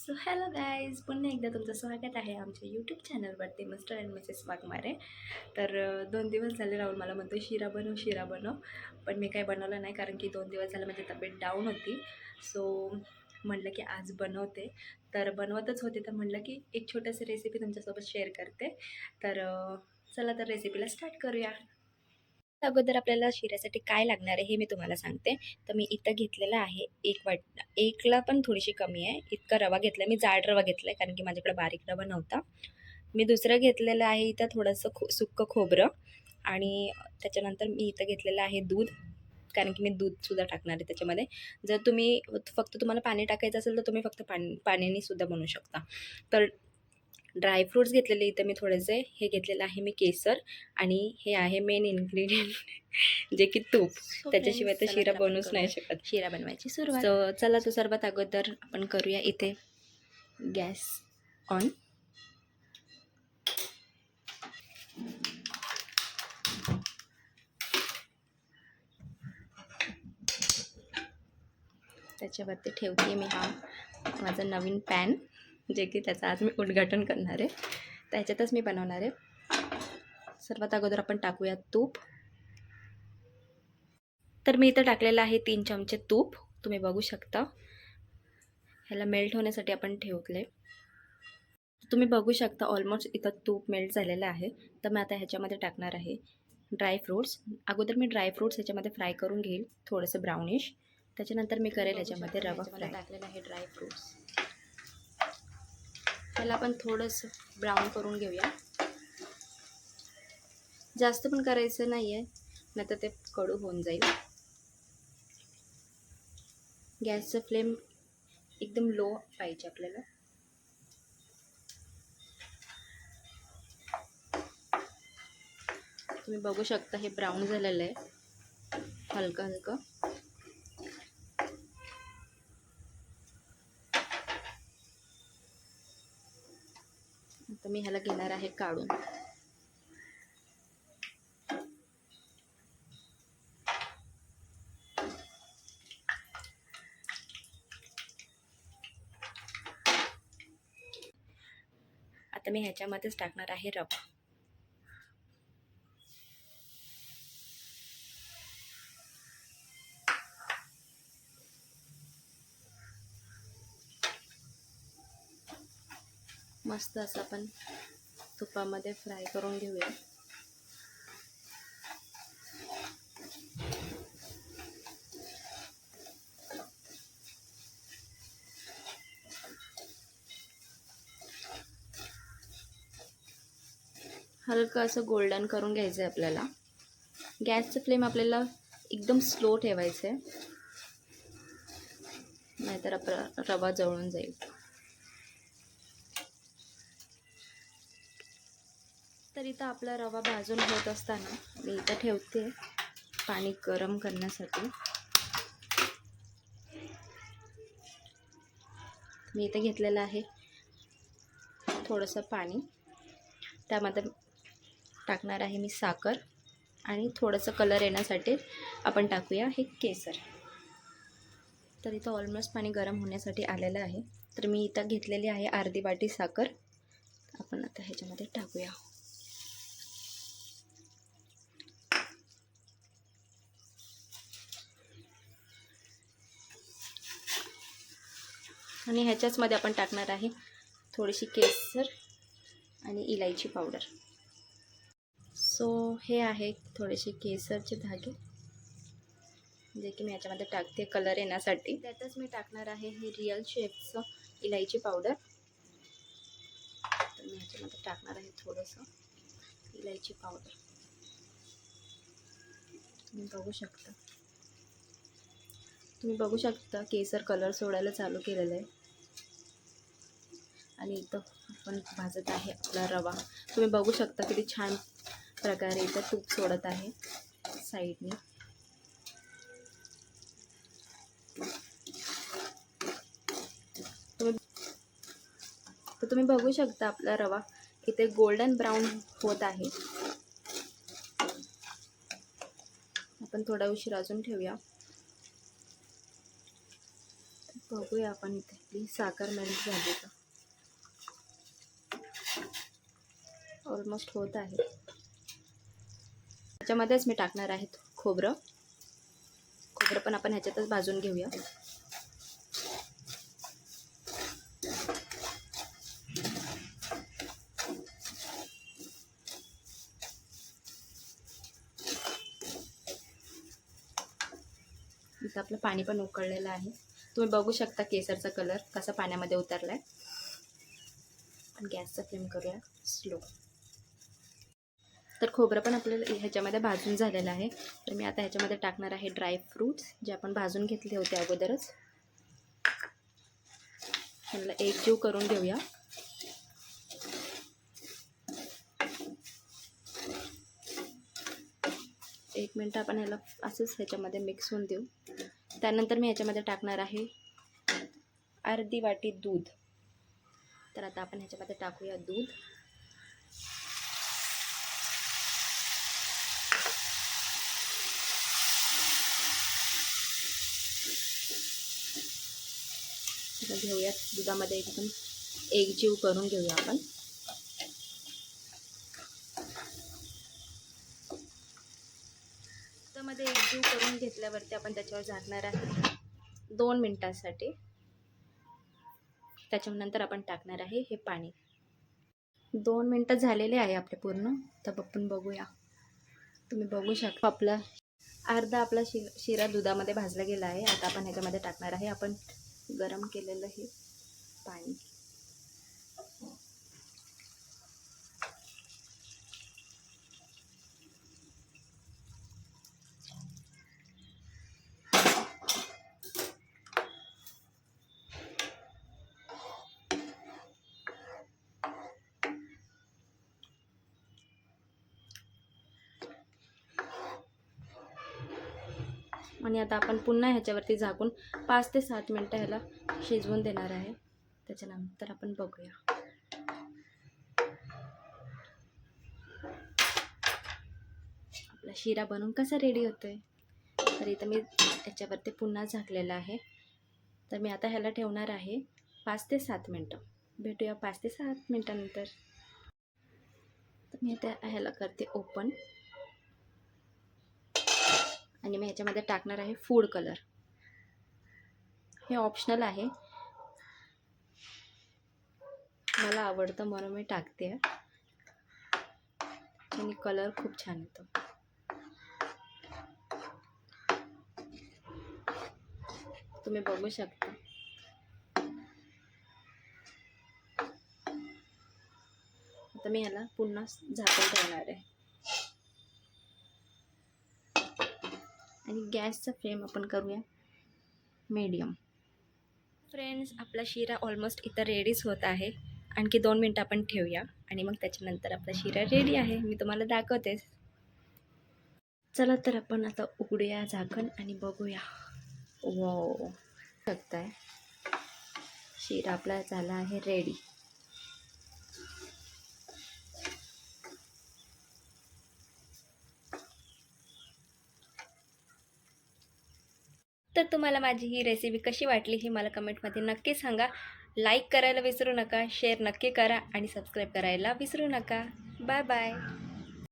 So hello guys, पुन्हा एकदा तुमचं स्वागत आहे आमच्या यूट्यूब चॅनलवरती मिस्टर अँड मिसेस वाघमारे. तर 2 दिवस झाले राहुल मला म्हणतो शिरा बनव शिरा बनव, पण मी काही बनवलं नाही कारण की 2 दिवस झाले माझी तब्येत डाऊन होती. सो म्हटलं की आज बनवते. तर बनवतच होते तर म्हटलं की एक छोटीशी रेसिपी तुमच्यासोबत शेअर करते. तर चला तर रेसिपीला स्टार्ट करूया. अगोदर आपल्याला शिऱ्यासाठी काय लागणार आहे हे मी तुम्हाला सांगते. तर मी इथं घेतलेलं आहे एकला पण थोडीशी कमी आहे इतका रवा घेतला. मी जाड रवा घेतला आहे कारण की माझ्याकडे बारीक रवा नव्हता. मी दुसरं घेतलेलं आहे इथं थोडंसं सुक्कं खोबरं, आणि त्याच्यानंतर मी इथं घेतलेलं आहे दूध, कारण की मी दूधसुद्धा टाकणार आहे त्याच्यामध्ये. जर तुम्ही फक्त तुम्हाला पाणी टाकायचं असेल तर तुम्ही फक्त पाण्याने सुद्धा बनवू शकता. तर ड्रायफ्रूट्स घेतलेले इथं मी थोडेसे. हे घेतलेलं आहे मी केसर, आणि हे आहे मेन इन्ग्रेडियंट जे की तूप. त्याच्याशिवाय तर शिरा बनवूच नाही शकत. शिरा बनवायची सुरुवात. तर चला तो सर्वात अगोदर आपण करूया इथे गॅस ऑन. त्याच्यावरती ठेवते मी हा माझा नवीन पॅन, जे की त्याचं आज मी उद्घाटन करणार आहे. त्याच्यातच मी बनवणार आहे. सर्वात अगोदर आपण टाकूया तूप. तर मी इथं टाकलेलं आहे 3 चमचे तूप. तुम्ही बघू शकता. ह्याला मेल्ट होण्यासाठी आपण ठेवले. तुम्ही बघू शकता ऑलमोस्ट इथं तूप मेल्ट झालेलं आहे. तर मी आता ह्याच्यामध्ये टाकणार आहे ड्रायफ्रूट्स. अगोदर मी ड्रायफ्रूट्स ह्याच्यामध्ये फ्राय करून घेईल, थोडंसं ब्राउनिश. त्याच्यानंतर मी करेल ह्याच्यामध्ये रवा फ्राय. टाकलेला आहे ड्रायफ्रूट्स. ह्याला आपण थोडंसं ब्राऊन करून घेऊया. जास्त पण करायचं नाही आहे, नाहीतर ते कडू होऊन जाईल. गॅसचं फ्लेम एकदम लो पाहिजे आपल्याला. तुम्ही बघू शकता हे ब्राऊन झालेलं आहे हलकं हलकं. आता मी ह्याला घेणार आहे काढून. आता मी ह्याच्यामध्येच टाकणार आहे रवा. मस्त असं आपण तुपामध्ये फ्राय करून घेऊया. हलकं असं गोल्डन करून घ्यायचं आहे आपल्याला. गॅसचं फ्लेम आपल्याला एकदम स्लो ठेवायचं आहे, नाहीतर आपला रवा जळून जाईल. तर इथं आपला रवा भाजून होत असताना मी इथं ठेवते पाणी गरम करण्यासाठी. मी इथे घेतलेलं आहे थोडंसं पाणी. त्यामध्ये टाकणार आहे मी साखर, आणि थोडंसं कलर येण्यासाठी आपण टाकूया हे केसर. तर इथं ऑलमोस्ट पाणी गरम होण्यासाठी आलेलं आहे. तर मी इथं घेतलेली आहे अर्धी वाटी साखर. आपण आता ह्याच्यामध्ये टाकूया. आणि ह्याच्याचमध्ये आपण टाकणार आहे थोडीशी केसर आणि इलायची पावडर. सो हे आहे थोडेसे केसरचे धागे, जे की मी ह्याच्यामध्ये टाकते कलर येण्यासाठी. त्यातच मी टाकणार आहे हे रिअल शेफचं इलायची पावडर. तर मी ह्याच्यामध्ये टाकणार आहे थोडंसं इलायची पावडर. तुम्ही बघू शकता केसर कलर सोडायला चालू केलेलं आहे. आणि इथं आपण भाजत आहे आपला रवा. तुम्ही बघू शकता किती छान प्रकारे इथं तूप सोडत आहे साईडने. तुम्ही बघू शकता आपला रवा इथे गोल्डन ब्राऊन होत आहे. आपण थोडा उशीर अजून ठेवूया. बघूया आपण इथे आपली साखर मेल्ट झाली का. ऑलमोस्ट होत आहे. त्याच्यामध्येच मी टाकणार आहे खोबरं. खोबरं पण आपण ह्याच्यातच भाजून घेऊया. इथं आपलं पाणी पण उकळलेलं आहे. तुम्ही बघू शकता केसरचा कलर कसा पाण्यामध्ये उतरलाय. पण गॅसचा फ्लेम करूया स्लो. तर खोबरं पण आपल्याला ह्याच्यामध्ये भाजून झालेलं आहे. तर मी आता ह्याच्यामध्ये टाकणार आहे ड्राय फ्रूट्स जे आपण भाजून घेतले होते अगोदरच. ह्याला एकजीव करून घेऊया. एक मिनटं आपण ह्याला असंच ह्याच्यामध्ये मिक्स होऊन देऊ. त्यानंतर मी ह्याच्यामध्ये टाकणार आहे अर्धी वाटी दूध. तर आता आपण ह्याच्यामध्ये टाकूया दूध. घेऊया दुधामध्ये एकदम एकजीव करून घेऊया आपण. दुधामध्ये एकजीव करून घेतल्यावरती आपण त्याच्यावर झाकणार आहे 2 मिनिटांसाठी. त्याच्यानंतर आपण टाकणार आहे हे पाणी. 2 मिनिटं झालेले आहे आपले पूर्ण. तर आपण बघूया. तुम्ही बघू शकता आपला अर्धा आपला शिरा दुधामध्ये भाजला गेला आहे. आता आपण ह्याच्यामध्ये टाकणार आहे आपण गरम केलेलं हे पाणी. आणि आता आपण पुन्हा ह्याच्यावरती झाकून 5 ते 7 मिनटं ह्याला शिजवून देणार आहे. त्याच्यानंतर आपण बघूया. आपला शिरा बनवून कसा रेडी होतोय. तर इथं मी ह्याच्यावरती पुन्हा झाकलेलं आहे. तर मी आता ह्याला ठेवणार आहे 5 ते 7 मिनटं. भेटूया 5 ते 7 मिनटानंतर. तर मी आता ह्याला करते ओपन. आणि मी ह्याच्यामध्ये टाकणार आहे फूड कलर. हे ऑप्शनल आहे, मला आवडतं म्हणून मी टाकते. आणि कलर खूप छान येतो. तुम्ही बघू शकता. आता मी ह्याला पुन्हा झाकून ठेवणार आहे. आणि गॅसचा फ्लेम आपण करूया मीडियम. फ्रेंड्स, आपला शिरा ऑलमोस्ट इथं रेडीच होत आहे. आणखी 2 मिनटं आपण ठेवूया आणि मग त्याच्यानंतर आपला शिरा रेडी आहे. मी तुम्हाला दाखवतेच. चला तर आपण आता उघडूया झाकण आणि बघूया. वाव, शकताय शिरा आपला झाला आहे रेडी. तर तुम्हाला माझी ही रेसिपी कशी वाटली हे मला कमेंटमध्ये नक्की सांगा. लाईक करायला विसरू नका, शेअर नक्की करा आणि सबस्क्राईब करायला विसरू नका. Bye bye.